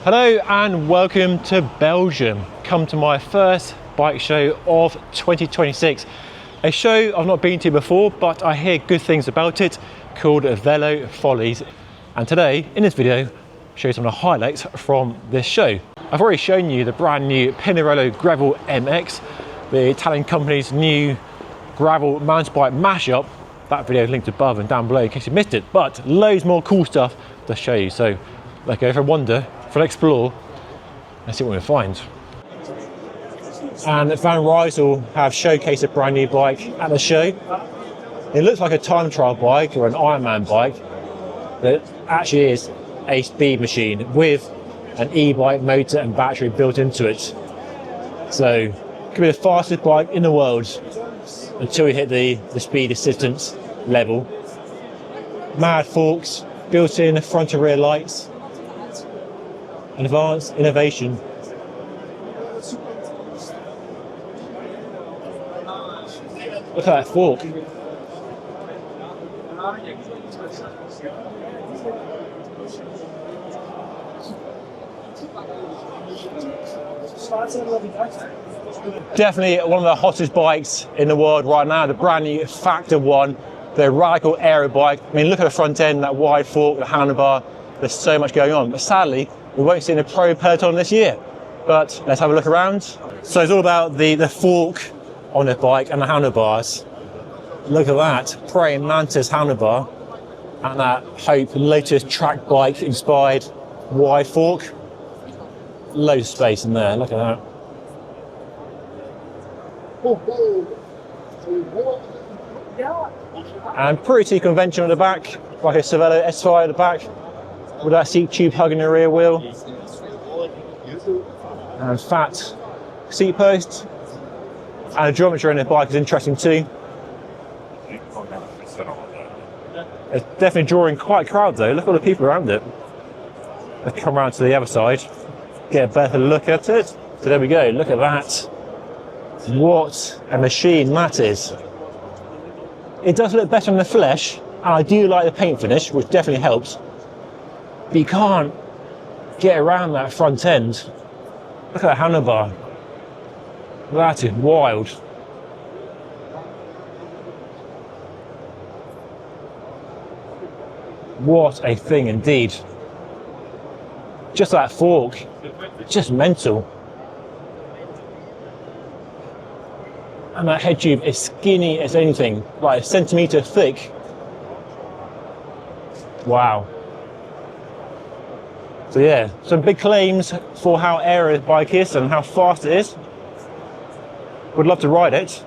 Hello and welcome to Belgium. Come to my first bike show of 2026. A show I've not been to before, but I hear good things about it, called Velofollies. And today, in this video, I'll show you some of the highlights from this show. I've already shown you the brand new Pinarello Gravel MX, the Italian company's new gravel mountain bike mashup. That video is linked above and down below in case you missed it, but loads more cool stuff to show you. So let's go for a wander, for an explore, and see what we find. And Van Rysel have showcased a brand new bike at the show. It looks like a time trial bike or an Ironman bike, but it actually is a speed machine with an e-bike motor and battery built into it. So it could be the fastest bike in the world until we hit the speed assistance level. Mad forks, built-in front and rear lights, advanced innovation. Look at that fork. Definitely one of the hottest bikes in the world right now, the brand new Factor 1, the radical Aeroad bike. I mean, look at the front end, that wide fork, the handlebar. There's so much going on, but sadly, we won't see in a pro peloton this year. But let's have a look around. So it's all about the fork on the bike and the handlebars. Look at that, praying mantis handlebar and that Hope Lotus track bike inspired wide fork. Loads of space in there, look at that. And pretty conventional at the back, like a Cervelo S5 at the back, with that seat tube hugging the rear wheel. And fat seat post. And the geometry on the bike is interesting too. It's definitely drawing quite a crowd though. Look at all the people around it. Let's come around to the other side, get a better look at it. So there we go, look at that. What a machine that is. It does look better in the flesh, and I do like the paint finish, which definitely helps. But you can't get around that front end. Look at that handlebar. That is wild. What a thing indeed. Just that fork, just mental. And that head tube is skinny as anything, like a centimetre thick. Wow. So yeah, some big claims for how Aeroad bike is and how fast it is. Would love to ride it,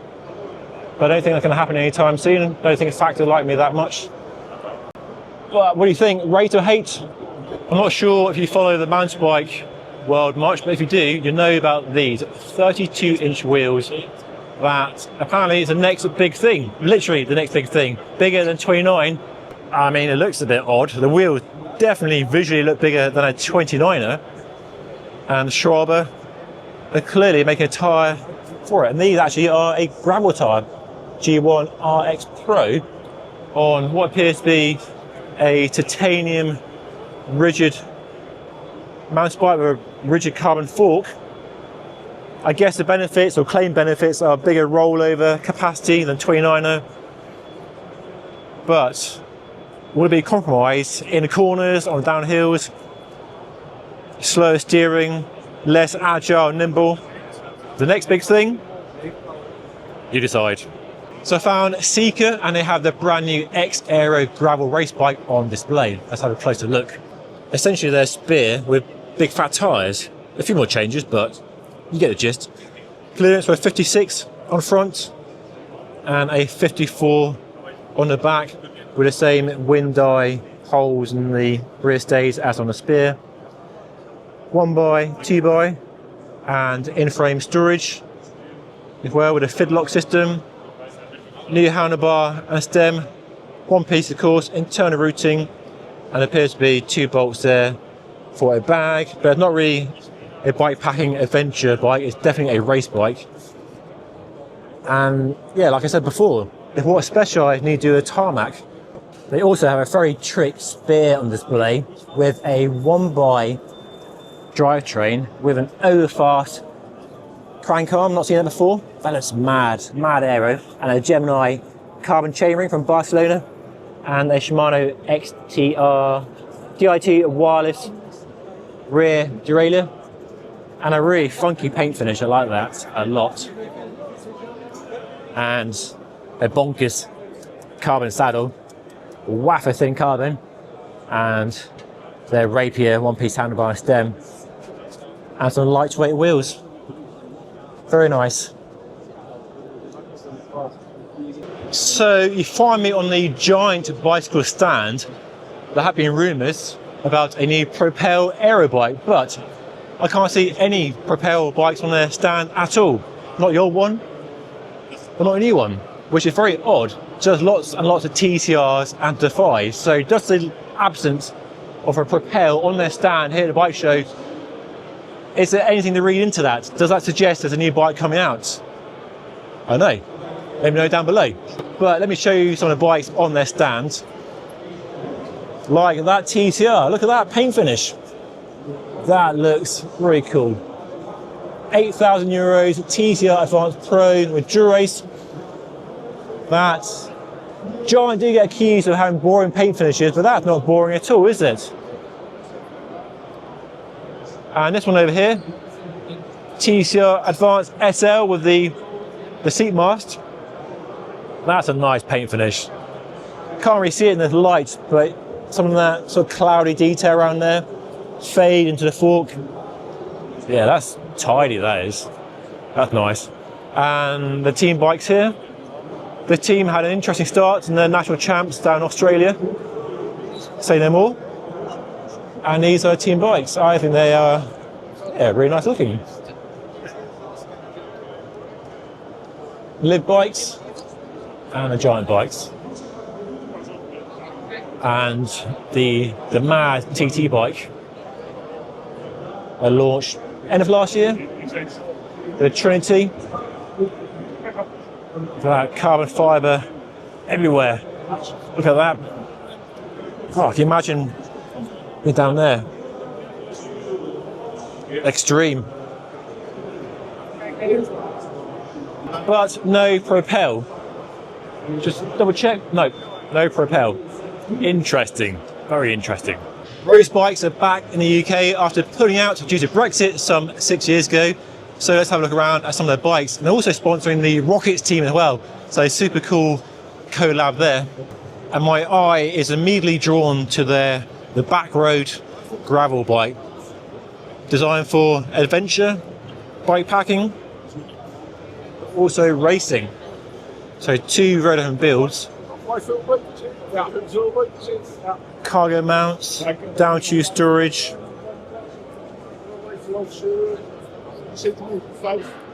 but I don't think that's going to happen anytime soon. Don't think a Factor like me that much. But what do you think? Rate or hate? I'm not sure if you follow the mountain bike world much, but if you do, you know about these 32-inch wheels that apparently is the next big thing. Literally the next big thing. Bigger than 29. I mean, it looks a bit odd. The wheels definitely visually look bigger than a 29er. And Schraube are clearly making a tyre for it. And these actually are a gravel tyre, G1 RX Pro, on what appears to be a titanium rigid mountain bike with a rigid carbon fork. I guess the benefits or claim benefits are bigger rollover capacity than 29er. But will it be compromised in the corners, on the downhills? Slower steering, less agile, nimble. The next big thing, you decide. So I found Seka, and they have the brand new Aeroad gravel race bike on display. Let's have a closer look. Essentially they're Spear with big fat tyres. A few more changes, but you get the gist. Clearance for a 56 on front and a 54 on the back, with the same wind eye holes in the rear stays as on the Spear. 1x, 2x, and in-frame storage as well, with a fidlock system. New handlebar and stem, one piece of course, internal routing, and appears to be 2 bolts there for a bag, but it's not really a bike packing adventure bike, it's definitely a race bike. And yeah, like I said before, if what Specialized need to do a tarmac, they also have a very trick Spear on display with a 1x drivetrain with an overfast crank arm, not seen that before. That looks mad, mad aero. And a Gemini carbon chainring from Barcelona, and a Shimano XTR DIT wireless rear derailleur, and a really funky paint finish. I like that a lot. And a bonkers carbon saddle, wafer thin carbon, and their rapier one-piece handlebar stem, and some lightweight wheels. Very nice. So you find me on the giant bicycle stand. There have been rumours about a new Propel Aero bike, but I can't see any Propel bikes on their stand at all. Not your one, but not a new one, which is very odd. Just lots and lots of TCRs and Defies. So just the absence of a Propel on their stand here at the bike show, is there anything to read into that? Does that suggest there's a new bike coming out? I don't know. Let me know down below. But let me show you some of the bikes on their stand. Like that TCR, look at that paint finish. That looks really cool. 8,000 euros, TCR Advanced Pro with Dura-Ace. That giant do get accused of having boring paint finishes, but that's not boring at all, is it? And this one over here, TCR Advanced SL with the seat mast. That's a nice paint finish. Can't really see it in the light, but some of that sort of cloudy detail around there, fade into the fork. Yeah, that's tidy, that is. That's nice. And the team bikes here. The team had an interesting start in the national champs down in Australia. Say no more. And these are team bikes. I think they are, yeah, really nice looking. Live bikes and the giant bikes. And the mad TT bike I launched end of last year. The Trinity. That carbon fibre everywhere. Look at that. Oh, can you imagine it down there? Extreme. But no Propel. Just double check. No Propel. Interesting. Very interesting. Rosa Bikes are back in the UK after pulling out due to Brexit some 6 years ago. So let's have a look around at some of their bikes. And they're also sponsoring the Rockets team as well. So super cool collab there. And my eye is immediately drawn to the Backroad gravel bike. Designed for adventure, bike packing, also racing. So two very different builds. Cargo mounts, down tube storage.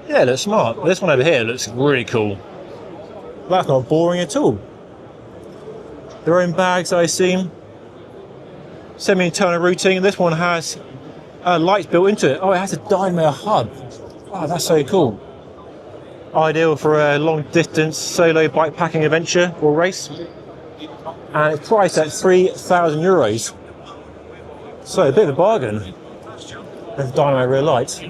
Yeah, it looks smart. This one over here looks really cool. That's not boring at all. Their own bags, I assume. Semi-internal routing. This one has lights built into it. Oh, it has a dynamo hub. Oh, that's so cool. Ideal for a long distance solo bike packing adventure or race. And it's priced at 3,000 euros. So a bit of a bargain. There's dynamo rear lights.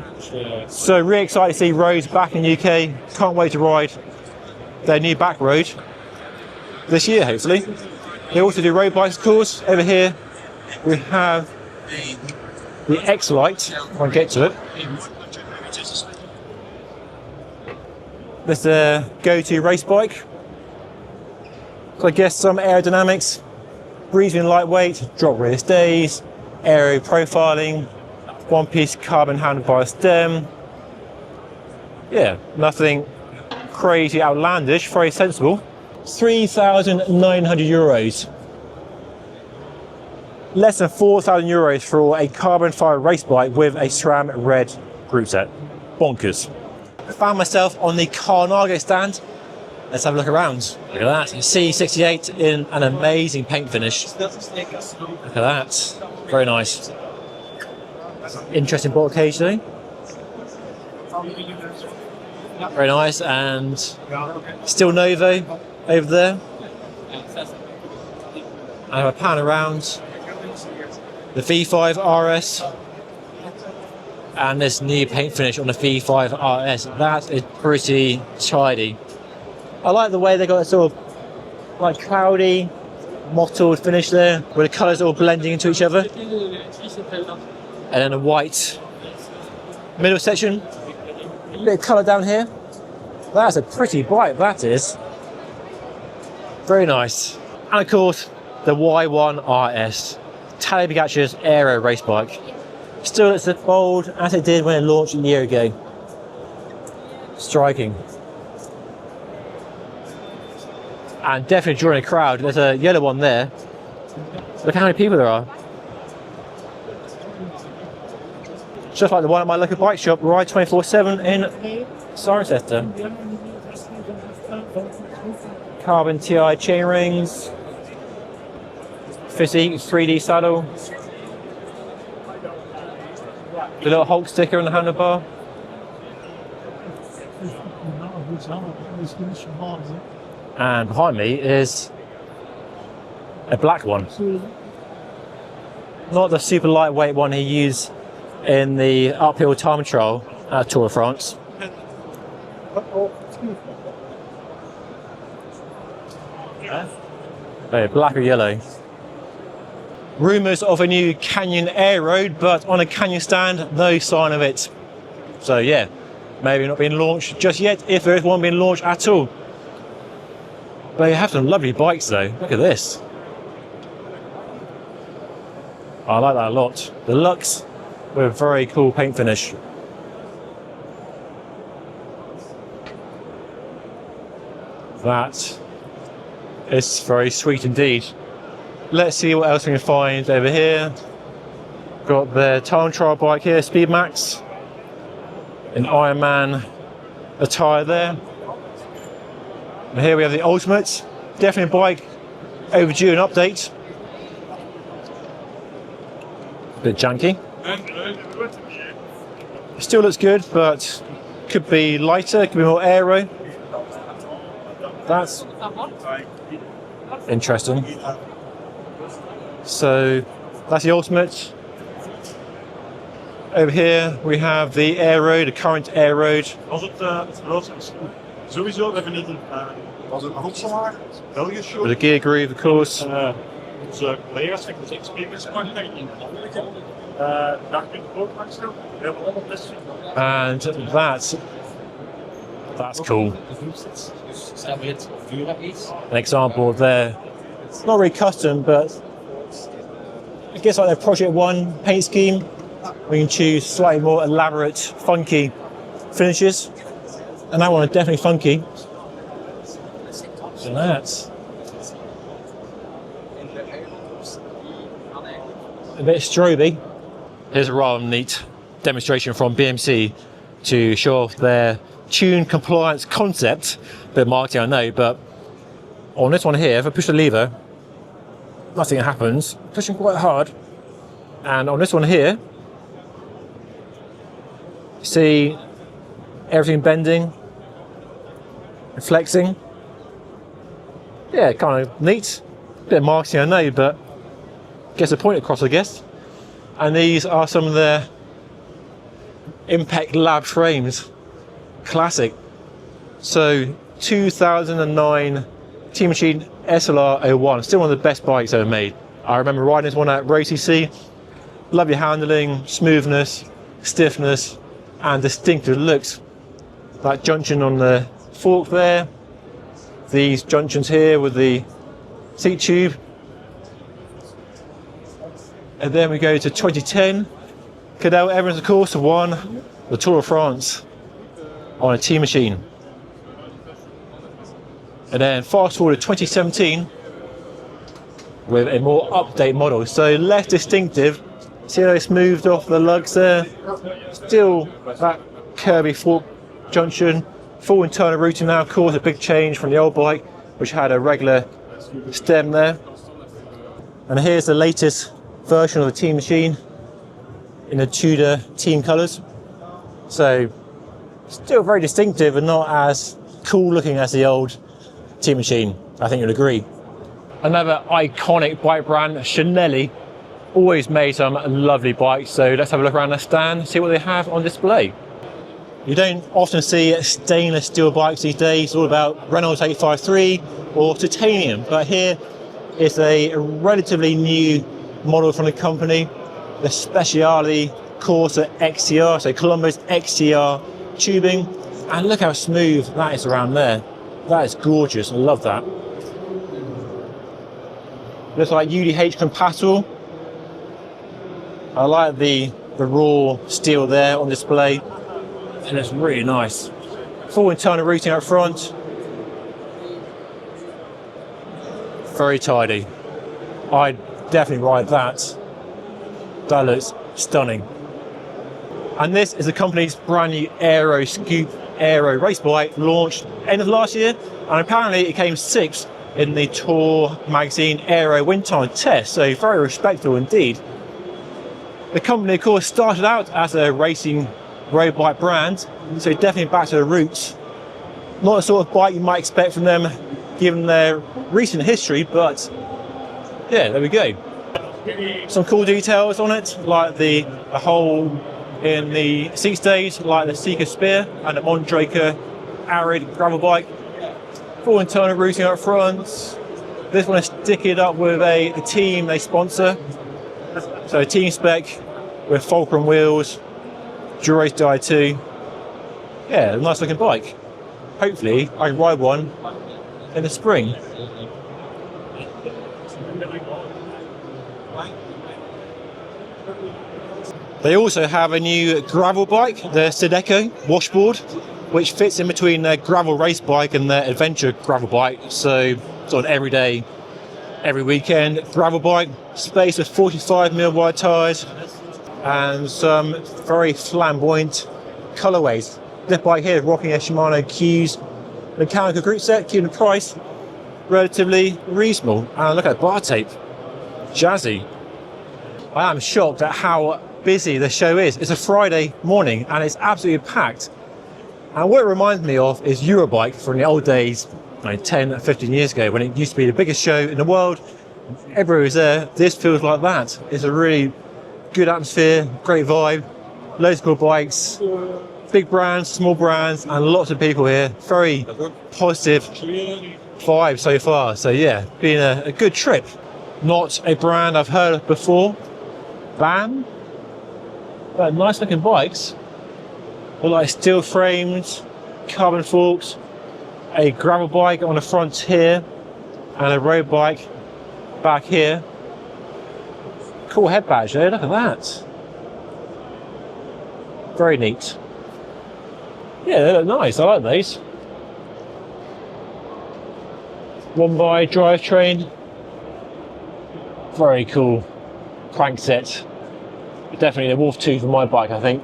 So really excited to see Rosa back in the UK. Can't wait to ride their new Backroad this year, hopefully. They also do road bicycles. Over here we have the X-Lite. I'll get to it. This is a go-to race bike. So I guess some aerodynamics, breathing lightweight, drop rear stays, aero profiling, one-piece carbon handlebar stem. Yeah, nothing crazy outlandish, very sensible. 3,900 euros. Less than 4,000 euros for a carbon fibre race bike with a SRAM red group set. Bonkers. I found myself on the Colnago stand. Let's have a look around. Look at that, C68 in an amazing paint finish. Look at that, very nice. Interesting bottle cage though. Very nice, and still Novo over there. I have a pan around. The V5 RS And this new paint finish on the V5 RS, that is pretty tidy. I like the way they got a sort of like cloudy, mottled finish there, where the colours all blending into each other. And then a white middle section, a bit of colour down here. That's a pretty bike, that is. Very nice. And of course, the Y1 RS, Cinelli Bikes Aeroad race bike. Still looks as bold as it did when it launched a year ago. Striking. And definitely drawing a crowd. There's a yellow one there. Look how many people there are. Just like the one at my local bike shop, Ride 24/7 in Cirencester. Carbon TI chain rings. Physique 3D saddle. The little Hulk sticker on the handlebar. And behind me is a black one. Not the super lightweight one he used in the uphill time trial at Tour de France. Oh, black or yellow. Rumours of a new Canyon Aeroad, but on a Canyon stand, no sign of it. So yeah, maybe not being launched just yet, if there is one being launched at all. They have some lovely bikes though, look at this. I like that a lot. The Lux with a very cool paint finish. That is very sweet indeed. Let's see what else we can find over here. Got the time trial bike here, Speedmax. An Ironman attire there. And here we have the Ultimate. Definitely a bike overdue an update. Bit janky. Still looks good, but could be lighter, could be more aero. That's interesting. So that's the Ultimate. Over here we have the Aeroad, the current Aeroad. Als het Rosa is, sowieso, we hebben niet een als het Rosa Belgisch show. With a gear groove, of course. Onze collega's van de X-Papers partner in daar kun je ook langs gaan. We hebben allemaal testen. And that's cool. An example of their, it's not really custom, but I guess like their Project One paint scheme. We can choose slightly more elaborate, funky finishes. And that one is definitely funky. So that's a bit stroby. Here's a rather neat demonstration from BMC to show off their tune compliance concept. Bit of marketing, I know, but on this one here, if I push the lever, nothing happens. Pushing quite hard. And on this one here, see everything bending and flexing. Yeah, kind of neat. Bit of marketing, I know, but gets the point across, I guess. And these are some of their Impact Lab frames. Classic. So 2009 TeamMachine SLR 01, still one of the best bikes ever made. I remember riding this one at Rosa CC. Lovely handling, smoothness, stiffness, and distinctive looks. That junction on the fork there, these junctions here with the seat tube, and then we go to 2010. Cadell Evans, of course, won the Tour de France on a TeamMachine. And then fast forward to 2017 with a more updated model, so less distinctive. See how it's moved off the lugs there? Still that curvy fork junction, full internal routing now, of course, a big change from the old bike, which had a regular stem there. And here's the latest version of the TeamMachine in the Tudor team colours. So still very distinctive and not as cool looking as the old TeamMachine, I think you'll agree. Another iconic bike brand, Cinelli. always made some lovely bikes, so let's have a look around the stand, see what they have on display. You don't often see stainless steel bikes these days. It's all about Reynolds 853 or titanium, but here is a relatively new model from the company, the Speciale Corsa XTR, so Columbus XTR tubing, and look how smooth that is around there. That is gorgeous, I love that. Looks like UDH compatible. I like the raw steel there on display, and it's really nice. Full internal routing up front. Very tidy. I'd definitely ride that. That looks stunning. And this is the company's brand new Aero Scoop Aero race bike, launched end of last year, and apparently it came 6th in the Tour magazine Aero Windtime test, so very respectable indeed. The company, of course, started out as a racing road bike brand, so definitely back to the roots. Not the sort of bike you might expect from them given their recent history, but yeah, there we go. Some cool details on it, like the hole in the seat stays, like the Seka Spear and the Mondraker Aeroad gravel bike. Full internal routing up front. This one is sticked up with the team they sponsor. So a team spec with Fulcrum wheels, GRX Di2. Yeah, a nice looking bike. Hopefully I can ride one in the spring. They also have a new gravel bike, the Cinelli washboard, which fits in between their gravel race bike and their adventure gravel bike. So it's on every day, every weekend gravel bike. Space of 45mm wide tyres and some very flamboyant colourways. This bike here is rocking a Shimano Q's mechanical group set, keeping the price relatively reasonable. And look at the bar tape, jazzy. I am shocked at how busy the show is. It's a Friday morning and it's absolutely packed. And what it reminds me of is Eurobike from the old days, like 10, 15 years ago, when it used to be the biggest show in the world. Everybody was there. This feels like that. It's a really good atmosphere, great vibe, loads of cool bikes, big brands, small brands, and lots of people here. Very positive vibe so far. So yeah, been a good trip. Not a brand I've heard of before. BAAM. But nice looking bikes. They're like steel frames, carbon forks, a gravel bike on the front here, and a road bike back here. Cool head badge there, look at that. Very neat. Yeah, they look nice, I like these. One by drivetrain. Very cool crank set. Definitely the Wolf 2 for my bike, I think.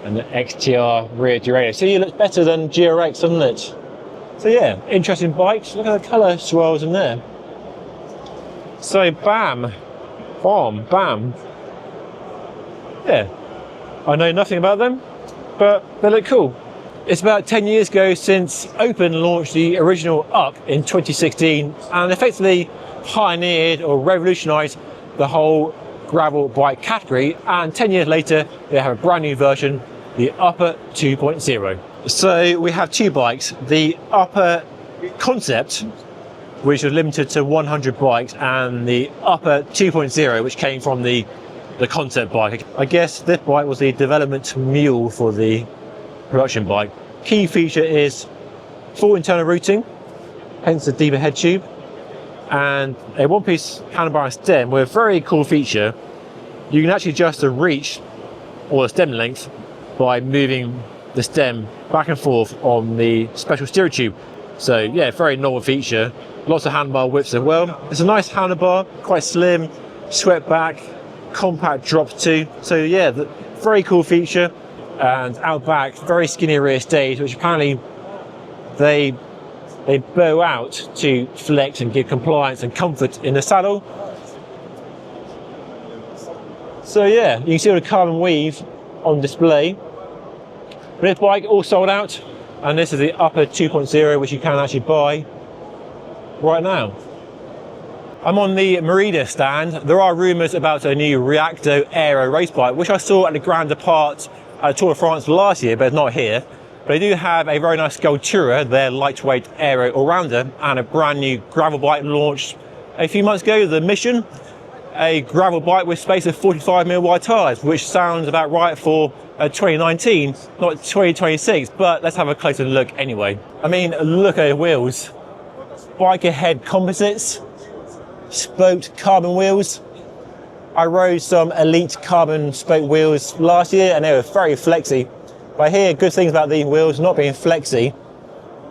And the XTR rear derailleur. See, it looks better than GRX, doesn't it? So yeah, interesting bikes. Look at the colour swirls in there. So BAAM. Yeah, I know nothing about them, but they look cool. It's about 10 years ago since Open launched the original Up in 2016 and effectively pioneered or revolutionised the whole gravel bike category, and 10 years later they have a brand new version, the Upper 2.0. So we have two bikes, the Upper Concept, which was limited to 100 bikes, and the Upper 2.0, which came from the concept bike. I guess this bike was the development mule for the production bike. Key feature is full internal routing, hence the deeper head tube, and a one-piece handlebar and stem with a very cool feature. You can actually adjust the reach or the stem length by moving the stem back and forth on the special steering tube. So yeah, very novel feature. Lots of handlebar widths as well. It's a nice handlebar, quite slim, swept back, compact drop too. So yeah, very cool feature. And out back, very skinny rear stays, which apparently they bow out to flex and give compliance and comfort in the saddle. So yeah, you can see all the carbon weave on display. This bike all sold out, and this is the Upper 2.0, which you can actually buy right now. I'm on the Merida stand. There are rumours about a new Reacto Aero race bike, which I saw at the Grand Depart at Tour de France last year, but it's not here. But they do have a very nice Sculptura, their lightweight aero all-rounder, and a brand new gravel bike launched a few months ago, the Mission, a gravel bike with space of 45mm wide tyres, which sounds about right for 2019, not 2026, but let's have a closer look anyway. I mean, look at the wheels. Bike ahead composites, spoked carbon wheels. I rode some Elite carbon spoke wheels last year and they were very flexy. But I hear good things about these wheels not being flexy.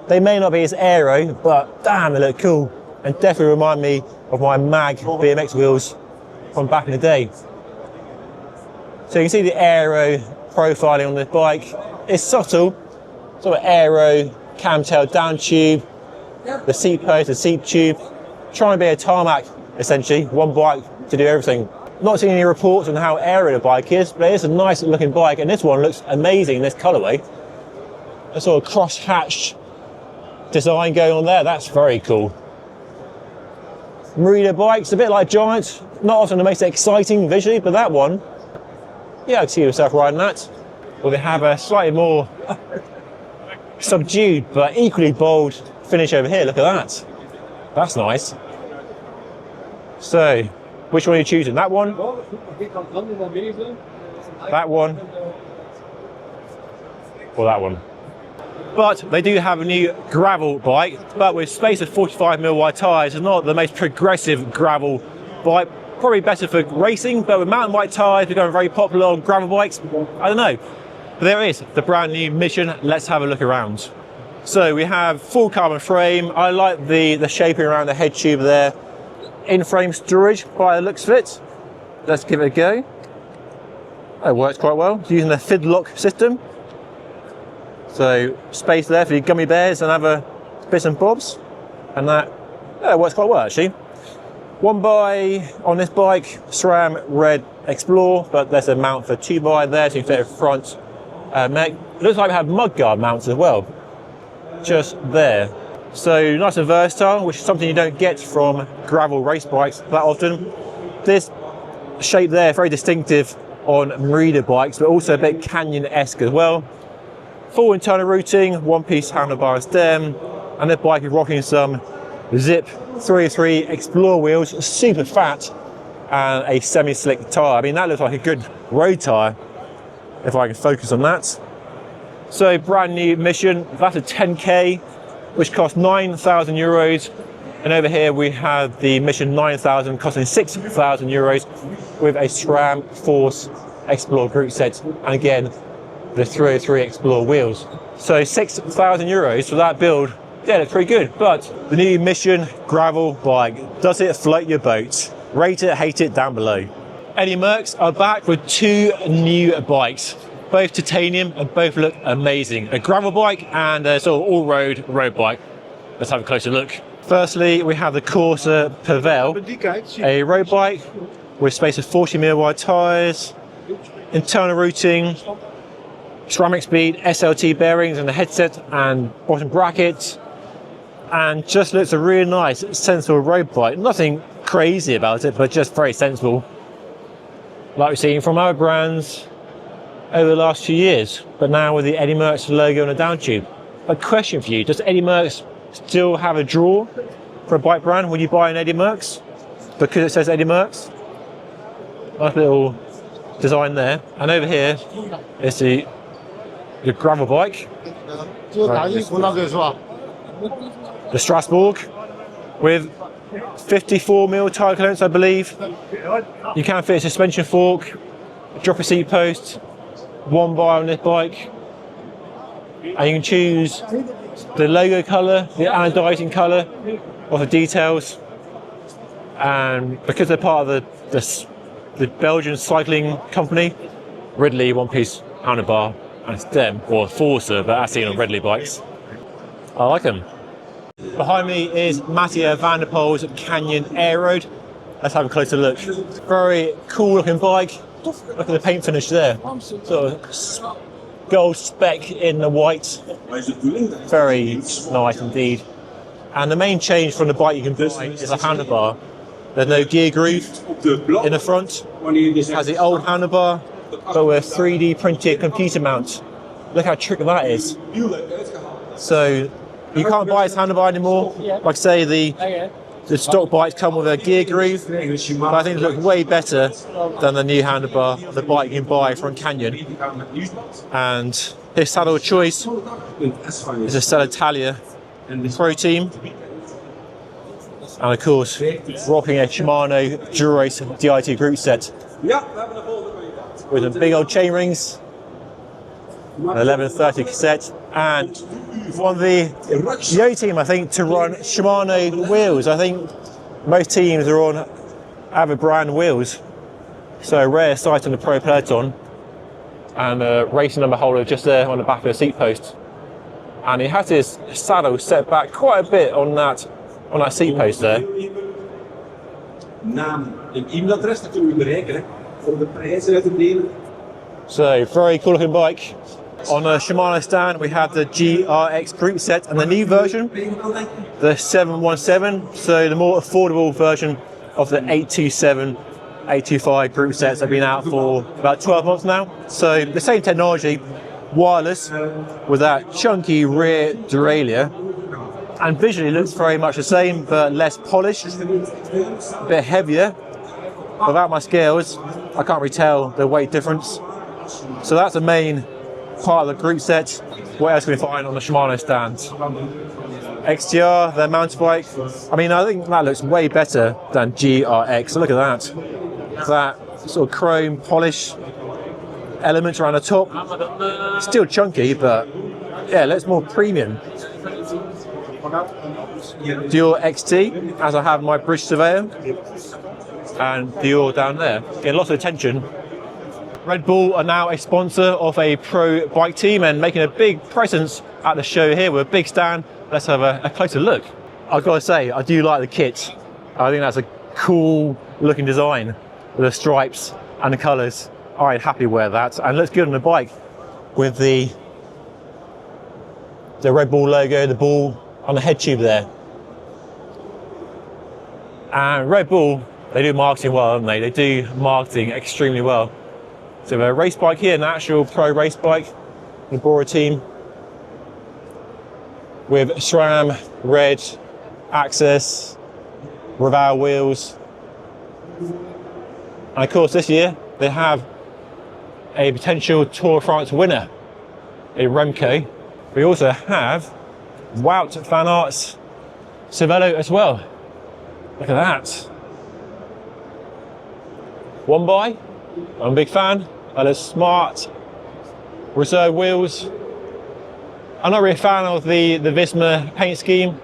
They may not be as aero, but damn, they look cool. And definitely remind me of my mag BMX wheels from back in the day. So you can see the aero profiling on this bike. It's subtle, sort of aero, camtail down tube, the seat post, the seat tube. Trying to be a tarmac, essentially, one bike to do everything. Not seeing any reports on how aero the bike is, but it's a nice looking bike, and this one looks amazing in this colourway. A sort of cross-hatched design going on there, that's very cool. Merida Bikes, a bit like Giant, not often the most exciting visually, but that one, yeah, I can see yourself riding that. Well, they have a slightly more subdued, but equally bold finish over here, look at that. That's nice. So, which one are you choosing? That one? That one? Or that one? But they do have a new gravel bike, but with space of 45mm wide tyres. It's not the most progressive gravel bike. Probably better for racing, but with mountain bike tyres becoming very popular on gravel bikes, I don't know. But there it is, the brand new Mission. Let's have a look around. So we have full carbon frame. I like the shaping around the head tube there. In-frame storage by the looks of it. Let's give it a go. It works quite well. It's using a Fidlock system. So space there for your gummy bears and other bits and bobs. And that works quite well actually. One by on this bike, SRAM Red Explore, but there's a mount for 2x there, so you can fit a front mech. It looks like we have mudguard mounts as well. Just there. So nice and versatile, which is something you don't get from gravel race bikes that often. This shape there, very distinctive on Merida bikes, but also a bit canyon-esque as well. Full internal routing, one-piece handlebar and stem, and this bike is rocking some Zip 303 Explore wheels, super fat, and a semi-slick tyre. I mean, that looks like a good road tyre, if I can focus on that. So brand new Mission, that's a 10K, which costs €9,000. And over here we have the Mission 9000 costing €6,000 with a SRAM Force Explore group set. And again, the 303 Explore wheels. So €6,000 for that build. Yeah, that's pretty good. But the new Mission gravel bike, does it float your boat? Rate it, hate it down below. Eddy Merckx are back with two new bikes. Both titanium and both look amazing. A gravel bike and a sort of all-road road bike. Let's have a closer look. Firstly, we have the Corsa Propel, a road bike with space of 40mm wide tyres, internal routing, ceramic speed, SLT bearings and the headset and bottom bracket, and just looks a really nice, sensible road bike. Nothing crazy about it, but just very sensible, like we've seen from other brands over the last few years, but now with the Eddy Merckx logo on the down tube. A question for you, does Eddy Merckx still have a draw for a bike brand? Would you buy an Eddy Merckx because it says Eddy Merckx? Nice little design there. And over here is the gravel bike. The Strasbourg with 54mm tyre clearance, I believe. You can fit a suspension fork, drop a seat post, one bar on this bike, and you can choose the logo colour, the anodizing colour, or the details. And because they're part of the Belgian cycling company, Ridley one-piece handlebar and stem, or Forza, but as seen on Ridley Bikes. I like them. Behind me is Mattia van der Poel's Canyon Aeroad. Let's have a closer look. Very cool looking bike. Look at the paint finish there. Sort of gold speck in the white. Very nice indeed. And the main change from the bike you can buy is a handlebar. There's no gear groove in the front. It has the old handlebar, but with 3D printed computer mount. Look how tricky that is. So you can't buy this handlebar anymore. Like I say, the stock bikes come with a gear groove, but I think it looks way better than the new handlebar, the bike you can buy from Canyon. And his saddle of choice is a Stella Italia Pro Team. And of course, rocking a Shimano GRX DIT group set with the big old chain rings, an 1130 cassette, and one of the only team I think to run Shimano wheels. I think most teams are on other brand wheels, so a rare sight on the Pro Peloton, and a racing number holder just there on the back of the seat post. And he has his saddle set back quite a bit on that seat post there. So very cool looking bike. On the Shimano stand we have the GRX group set and the new version, the 717, so the more affordable version of the 827, 825 group sets that have been out for about 12 months now. So the same technology, wireless with that chunky rear derailleur, and visually looks very much the same but less polished, a bit heavier. Without my scales I can't really tell the weight difference. So that's the main part of the group set. What else can we find on the Shimano stand? XTR, their mountain bike. I mean, I think that looks way better than GRX. Look at that. That sort of chrome polish elements around the top. Still chunky, but yeah, it looks more premium. Dior XT, as I have my British Surveyor, and Dior down there. Getting lots of attention. Red Bull are now a sponsor of a pro bike team and making a big presence at the show here with a big stand. Let's have a closer look. I've got to say, I do like the kit. I think that's a cool looking design with the stripes and the colours. I'd happily wear that, and looks good on the bike with the Red Bull logo, the ball on the head tube there. And Red Bull, they do marketing well, don't they? They do marketing extremely well. So we have a race bike here, an actual pro race bike, the Bora team, with SRAM, red, access, Raval wheels. And of course this year they have a potential Tour de France winner in Remco. We also have Wout van Aert's Cervelo as well. Look at that. One by. I'm a big fan. And a smart reserve wheels. I'm not really a fan of the Visma paint scheme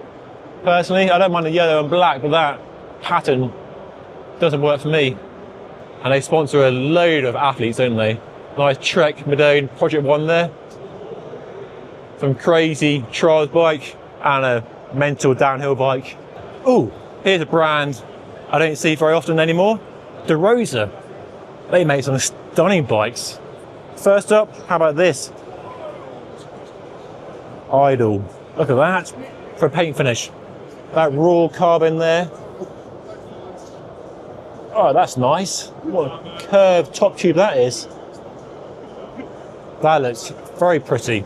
personally. I don't mind the yellow and black, but that pattern doesn't work for me. And they sponsor a load of athletes, don't they? Nice Trek Madone Project One there. Some crazy trials bike and a mental downhill bike. Oh, here's a brand I don't see very often anymore. The Rosa. They make some stunning bikes. First up, how about this? Idol. Look at that. For a paint finish. That raw carbon there. Oh, that's nice. What a curved top tube that is. That looks very pretty.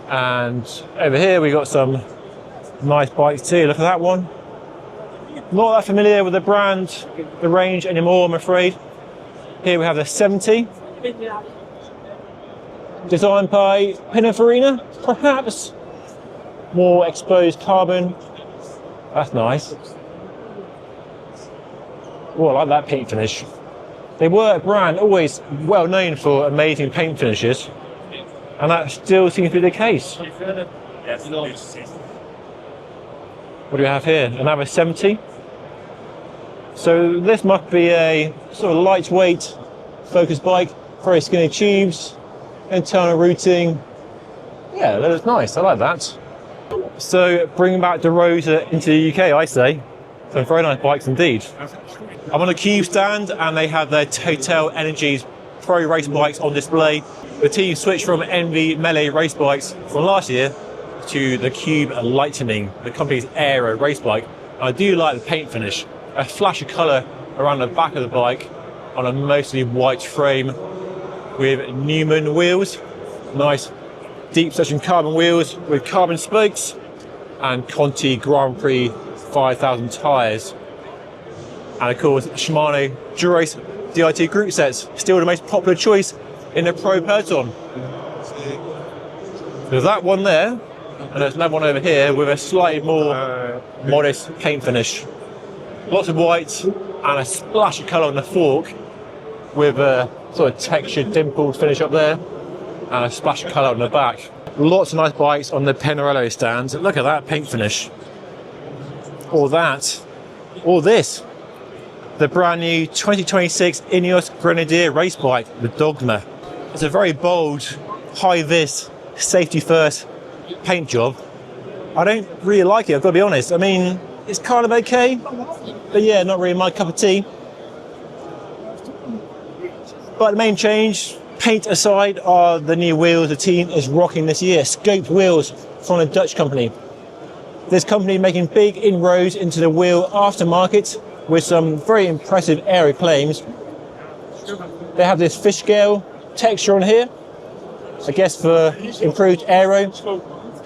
And over here we got some nice bikes too. Look at that one. Not that familiar with the brand, the range anymore, I'm afraid. Here we have the 70. Designed by Pininfarina, perhaps. More exposed carbon. That's nice. Oh, I like that paint finish. They were a brand always well known for amazing paint finishes, and that still seems to be the case. What do we have here? Another 70. So this must be a sort of lightweight focus bike, very skinny tubes, internal routing. Yeah, that looks nice, I like that. So bringing back the Rosa into the UK, I say. Some very nice bikes indeed. I'm on a Cube stand and they have their Total Energies Pro race bikes on display. The team switched from MV Melee race bikes from last year to the Cube Lightning, the company's Aeroad race bike. I do like the paint finish. a flash of colour around the back of the bike on a mostly white frame with Newman wheels, nice deep section carbon wheels with carbon spokes, and Conti Grand Prix 5000 tyres. And of course, Shimano GRX DIT group sets, still the most popular choice in the pro peloton. There's that one there, and there's another one over here with a slightly more modest paint finish. Lots of white and a splash of colour on the fork with a sort of textured dimpled finish up there and a splash of colour on the back. Lots of nice bikes on the Pinarello stands. Look at that paint finish. Or that. Or this. The brand new 2026 Ineos Grenadier race bike, the Dogma. It's a very bold, high-vis, safety-first paint job. I don't really like it, I've got to be honest. I mean, it's kind of okay, but yeah, not really my cup of tea. But the main change, paint aside, are the new wheels the team is rocking this year. Scoped wheels from a Dutch company. This company making big inroads into the wheel aftermarket with some very impressive aero claims. They have this fish scale texture on here, I guess for improved aero,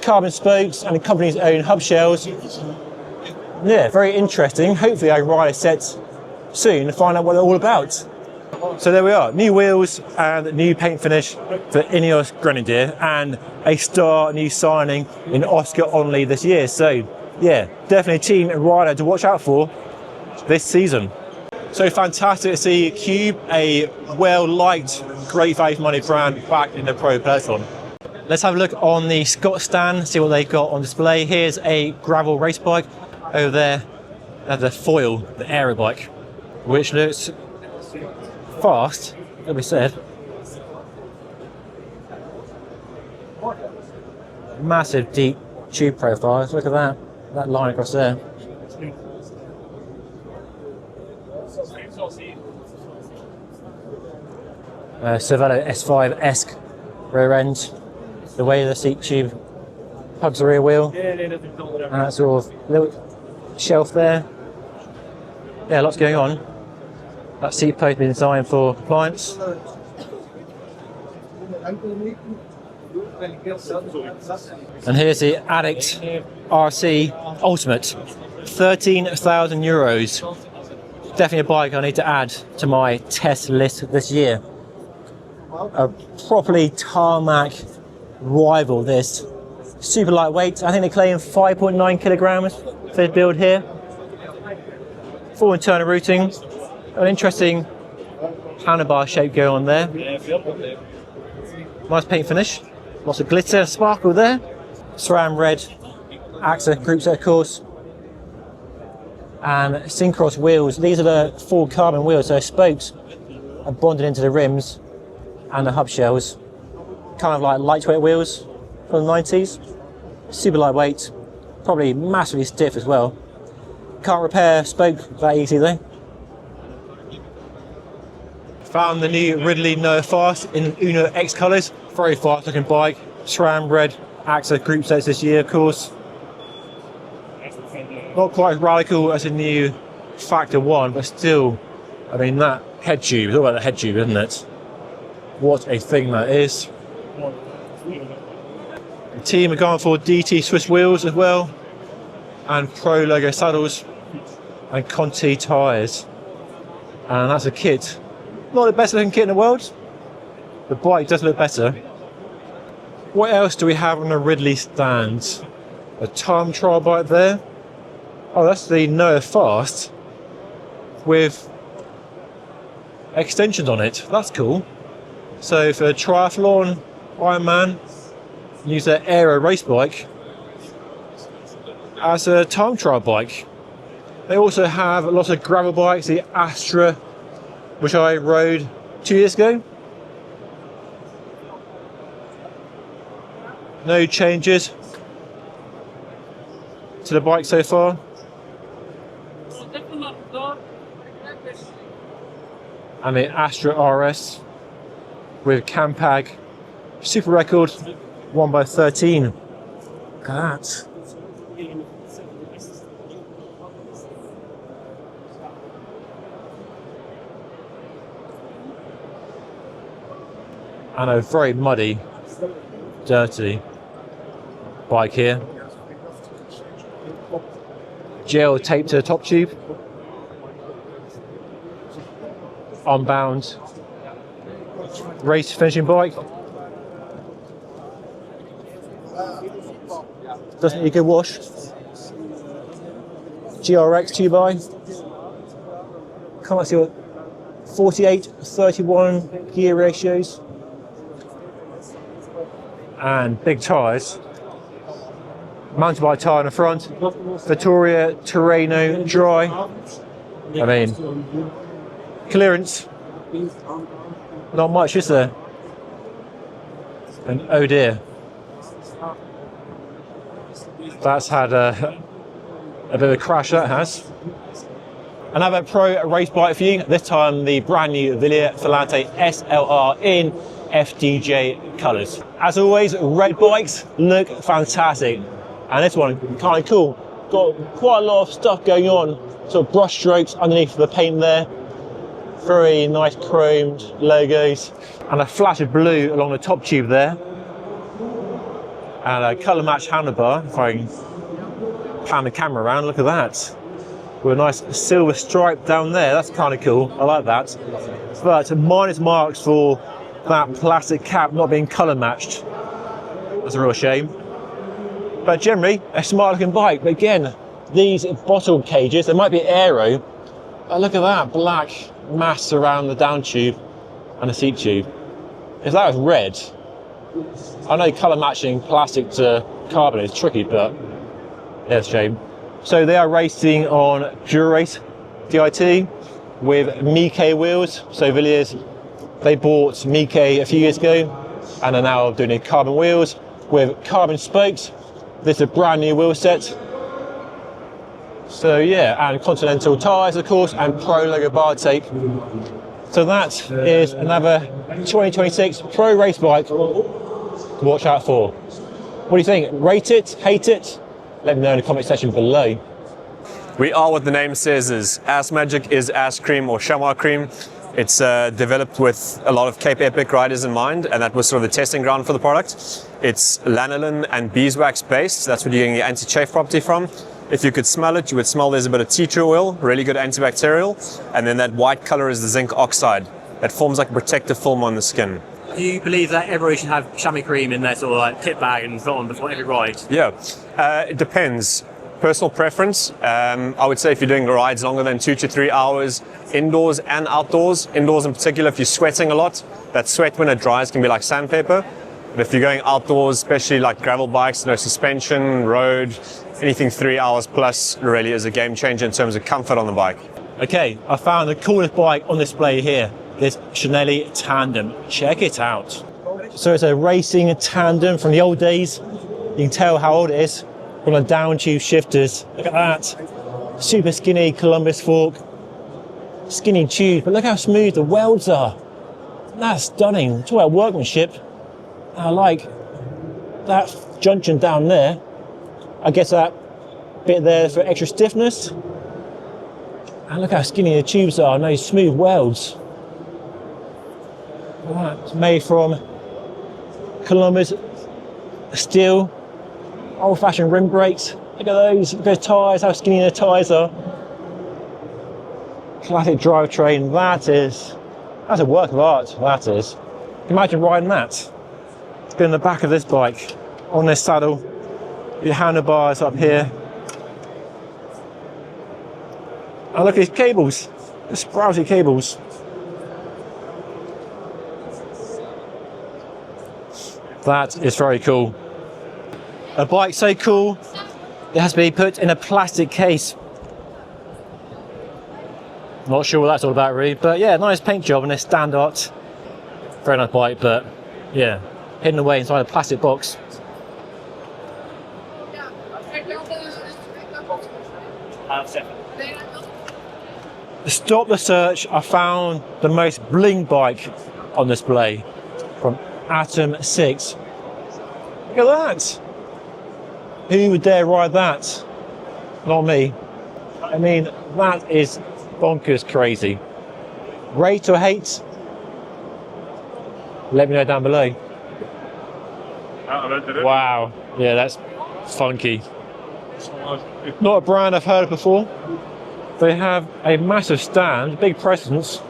carbon spokes and the company's own hub shells. Yeah, very interesting. Hopefully I ride a set soon to find out what they're all about. So there we are, new wheels and new paint finish for Ineos Grenadier, and a star new signing in Oscar Onley this year. So yeah, definitely a team rider to watch out for this season. So fantastic to see Cube, a well-liked, great value for money brand, back in the pro peloton. Let's have a look on the Scott stand, see what they've got on display. Here's a gravel race bike. Over there, the foil, the Aeroad bike, which looks fast, like we said. Massive deep tube profiles. Look at that line across there. Cervelo S5-esque rear end. The way the seat tube hugs the rear wheel, and that sort of little shelf there. Yeah, lots going on. That seat post is designed for compliance. And here's the Addict RC Ultimate, 13,000 euros. Definitely a bike I need to add to my test list this year. A properly tarmac rival, this. Super lightweight. I think they claim 5.9 kilograms for this build here. Full internal routing. An interesting handlebar shape going on there. Nice paint finish. Lots of glitter, sparkle there. SRAM red AXA group set, of course. And Syncross wheels. These are the full carbon wheels, so spokes are bonded into the rims and the hub shells. Kind of like lightweight wheels from the 90s. Super lightweight, probably massively stiff as well. Can't repair spoke that easy though. Found the new Ridley Noah Fast in Uno X colours. Very fast looking bike. SRAM red AXA group sets this year, of course. Not quite as radical as a new Factor 1, but still, I mean, that head tube, it's all about the head tube, isn't it? What a thing that is. The team are going for DT Swiss wheels as well, and Pro logo saddles, and Conti tyres. And that's a kit. Not the best looking kit in the world. The bike does look better. What else do we have on the Ridley stand? A time trial bike there. Oh, that's the Noah Fast with extensions on it. That's cool. So for triathlon, Ironman, use their Aeroad race bike as a time trial bike. They also have lots of gravel bikes, the Astra, which I rode 2 years ago. No changes to the bike so far. And the Astra RS with Campag super record 1x13. Look at that. and a very muddy, dirty bike here. Gel taped to the top tube. Unbound race finishing bike. Doesn't need a good wash. GRX 2x. Can't see what 48-31 gear ratios. And big tyres. Mountain bike tyre in the front. Vittoria Terreno dry. I mean, clearance. Not much, is there? And oh dear. That's had a bit of a crash, that has. Another pro race bike for you, this time the brand new Wilier SLR in FDJ colours. As always, red bikes look fantastic. And this one, kind of cool. Got quite a lot of stuff going on, sort of brush strokes underneath the paint there. Very nice chromed logos. And a flash of blue along the top tube there. And a colour matched handlebar, if I can pan the camera around, look at that. With a nice silver stripe down there, that's kind of cool, I like that. But minus marks for that plastic cap not being colour matched. That's a real shame. But generally, a smart looking bike. But again, these bottle cages, they might be Aeroad. Oh, look at that, black mass around the down tube and the seat tube. If that was red, I know colour matching plastic to carbon is tricky, but yeah, it's a shame. So they are racing on GRX DIT with Mikke wheels. So Wiliers, they bought Mikke a few years ago and are now doing carbon wheels with carbon spokes. This is a brand new wheel set. So yeah, and Continental tyres of course, and Pro logo bar tape. So that is another 2026 pro race bike to watch out for. What do you think? Rate it? Hate it? Let me know in the comment section below. We are what the name says is Ass Magic is ass cream or chamois cream. It's developed with a lot of Cape Epic riders in mind, and that was sort of the testing ground for the product. It's lanolin and beeswax based. That's what you're getting your anti-chafe property from. If you could smell it, you would smell there's a bit of tea tree oil, really good antibacterial. And then that white color is the zinc oxide. That forms like a protective film on the skin. Do you believe that everybody should have chamois cream in their sort of like kit bag and put on before every ride? Yeah, it depends. Personal preference. I would say if you're doing rides longer than 2 to 3 hours, indoors and outdoors. Indoors in particular, if you're sweating a lot, that sweat when it dries can be like sandpaper. But if you're going outdoors, especially like gravel bikes, no suspension, road, anything 3 hours plus really is a game changer in terms of comfort on the bike. Okay, I found the coolest bike on display here. This Cinelli tandem. Check it out. So it's a racing tandem from the old days. You can tell how old it is from the down tube shifters. Look at that. Super skinny Columbus fork. Skinny tube, but look how smooth the welds are. That's stunning. Talk about workmanship. I like that junction down there. I guess that bit there for extra stiffness. And look how skinny the tubes are, nice smooth welds. It's made from Columbus steel, old-fashioned rim brakes. Look at those tyres, how skinny the tyres are. Classic drivetrain, that's a work of art, that is. Imagine riding that. Be in the back of this bike, on this saddle, your handlebars up here. And look at these cables, the sprouty cables. That is very cool. A bike so cool, it has to be put in a plastic case. Not sure what that's all about really, but yeah, nice paint job and a stand art. Very nice bike, but yeah, hidden away inside a plastic box. To stop the search, I found the most bling bike on display from Atom 6. Look at that! Who would dare ride that? Not me. I mean, that is bonkers crazy. Rate or hate? Let me know down below. Wow, yeah, that's funky. Not a brand I've heard of before. They have a massive stand, big presence.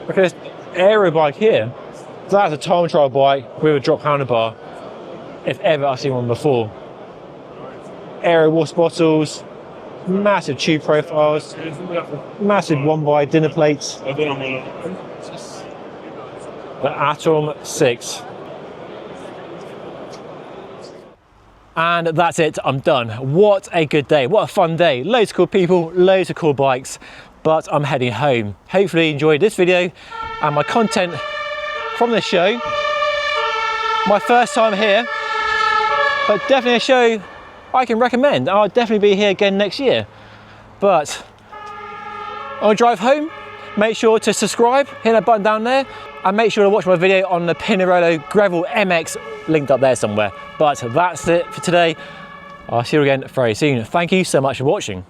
Because Aeroad bike here, that's a time trial bike with a drop handlebar, if ever I've seen one before. Aeroad water bottles, massive tube profiles, massive one-by dinner plates. The Atom 6. And that's it, I'm done. What a good day, what a fun day. Loads of cool people, loads of cool bikes, but I'm heading home. Hopefully you enjoyed this video and my content from this show. My first time here, but definitely a show I can recommend. I'll definitely be here again next year. But on the drive home, make sure to subscribe, hit that button down there, and make sure to watch my video on the Pinarello Gravel MX, linked up there somewhere. But that's it for today. I'll see you again very soon. Thank you so much for watching.